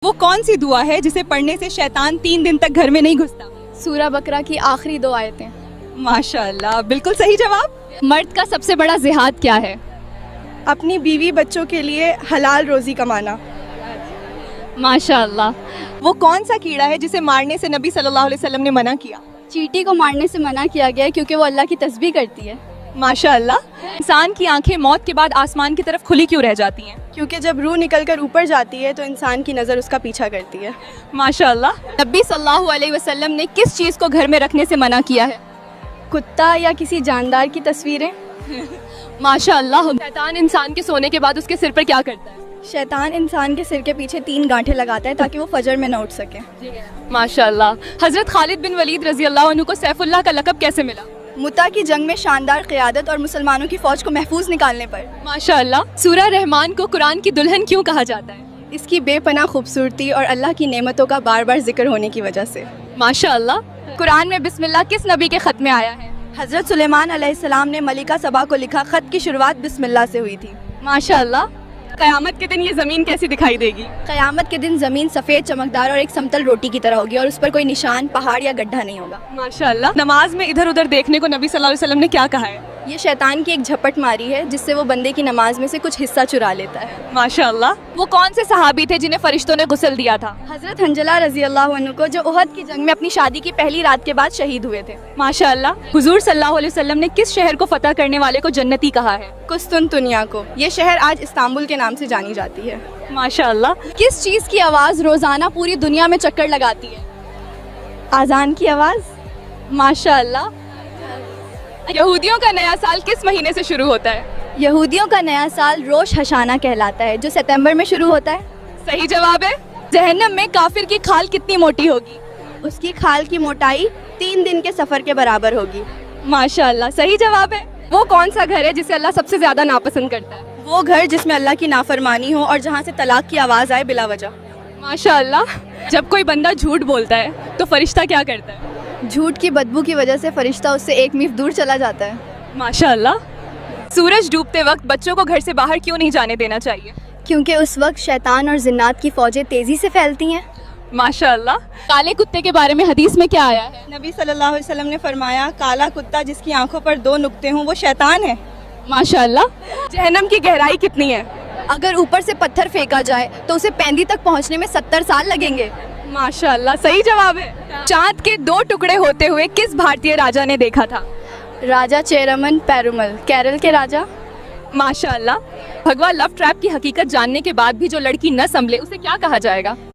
वो कौन सी दुआ है जिसे पढ़ने से शैतान 3 दिन तक घर में नहीं घुसता? सूरा बकरा की आखिरी 2 आयतें। माशाल्लाह, बिल्कुल सही जवाब। मर्द का सबसे बड़ा जिहाद क्या है? अपनी बीवी बच्चों के लिए हलाल रोज़ी कमाना। माशाल्लाह। वो कौन सा कीड़ा है जिसे मारने से नबी सल्लल्लाहु अलैहि वसल्लम ने मना किया? चींटी को मारने से मना किया गया है क्योंकि वो अल्लाह की तस्बीह करती है। माशाल्लाह। इंसान की आंखें मौत के बाद आसमान की तरफ खुली क्यों रह जाती हैं? क्योंकि जब रूह निकलकर ऊपर जाती है तो इंसान की नज़र उसका पीछा करती है। माशाल्लाह। नबी सल्लल्लाहु अलैहि वसल्लम ने किस चीज़ को घर में रखने से मना किया है? कुत्ता या किसी जानदार की तस्वीरें। माशाल्लाह। शैतान इंसान के सोने के बाद उसके सिर पर क्या करता है? शैतान इंसान के सिर के पीछे 3 गांठें लगाता है ताकि वो फजर में न उठ सके। माशाल्लाह। हजरत खालिद बिन वलीद रजी अल्लाह अन्हु को सैफुल्लाह का लक़ब कैसे मिला? मुता की जंग में शानदार क़यादत और मुसलमानों की फ़ौज को महफूज निकालने पर। माशाल्लाह। सूरह रहमान को कुरान की दुल्हन क्यों कहा जाता है? इसकी बेपनाह खूबसूरती और अल्लाह की नेमतों का बार बार जिक्र होने की वजह से। माशाल्लाह। कुरान में बिस्मिल्लाह किस नबी के ख़त में आया है? हज़रत सुलेमान अलैहिस्सलाम ने मलिका सबा को लिखा ख़त की शुरुआत बिस्मिल्लाह से हुई थी। माशाल्लाह। क़यामत के दिन ये ज़मीन कैसी दिखाई देगी? क़यामत के दिन ज़मीन सफ़ेद चमकदार और एक समतल रोटी की तरह होगी और उस पर कोई निशान, पहाड़ या गड्ढा नहीं होगा। माशाल्लाह। नमाज में इधर उधर देखने को नबी सल्लल्लाहु अलैहि वसल्लम ने क्या कहा है? ये शैतान की एक झपट मारी है जिससे वो बंदे की नमाज में से कुछ हिस्सा चुरा लेता है। माशाल्लाह। वो कौन से सहाबी थे जिन्हें फरिश्तों ने गुस्ल दिया था? हज़रत हंजला रज़ी अल्लाह अन्हु को, जो उहद की जंग में अपनी शादी की पहली रात के बाद शहीद हुए थे। माशाल्लाह। हुजूर सल्लल्लाहु अलैहि वसल्लम ने किस शहर को फतह करने वाले को जन्नती कहा है? कुस्तुनतुनिया को। ये शहर आज इस्तांबुल के नाम से जानी जाती है। माशाल्लाह। किस चीज़ की आवाज़ रोज़ाना पूरी दुनिया में चक्कर लगाती है? आज़ान की आवाज़। माशाल्लाह। यहूदियों का नया साल किस महीने से शुरू होता है? यहूदियों का नया साल रोश हशाना कहलाता है जो सितंबर में शुरू होता है। सही जवाब है। जहन्नम में काफिर की खाल कितनी मोटी होगी? उसकी खाल की मोटाई 3 दिन के सफ़र के बराबर होगी। माशाल्लाह। सही जवाब है। वो कौन सा घर है जिसे अल्लाह सबसे ज़्यादा नापसंद करता है? वो घर जिसमें अल्लाह की नाफरमानी हो और जहाँ से तलाक की आवाज़ आए बिला वजह। माशाल्लाह। जब कोई बंदा झूठ बोलता है तो फरिश्ता क्या करता है? झूठ की बदबू की वजह से फरिश्ता उससे 1 मील दूर चला जाता है। माशाल्लाह। सूरज डूबते वक्त बच्चों को घर से बाहर क्यों नहीं जाने देना चाहिए? क्योंकि उस वक्त शैतान और जिन्नात की फ़ौजें तेज़ी से फैलती हैं। माशाल्लाह। काले कुत्ते के बारे में हदीस में क्या आया है? नबी सल्लल्लाहु अलैहि वसल्लम ने फरमाया, काला कुत्ता जिसकी आंखों पर 2 नुक्ते हों वो शैतान है। माशाल्लाह। जहन्नम की गहराई कितनी है? अगर ऊपर से पत्थर फेंका जाए तो उसे पैंदी तक पहुंचने में 70 साल लगेंगे। माशाल्लाह। सही जवाब है। चांद के 2 टुकड़े होते हुए किस भारतीय राजा ने देखा था? राजा चेरमन पेरुमल, केरल के राजा। माशाल्लाह। भगवा लव ट्रैप की हकीकत जानने के बाद भी जो लड़की न संभले उसे क्या कहा जाएगा?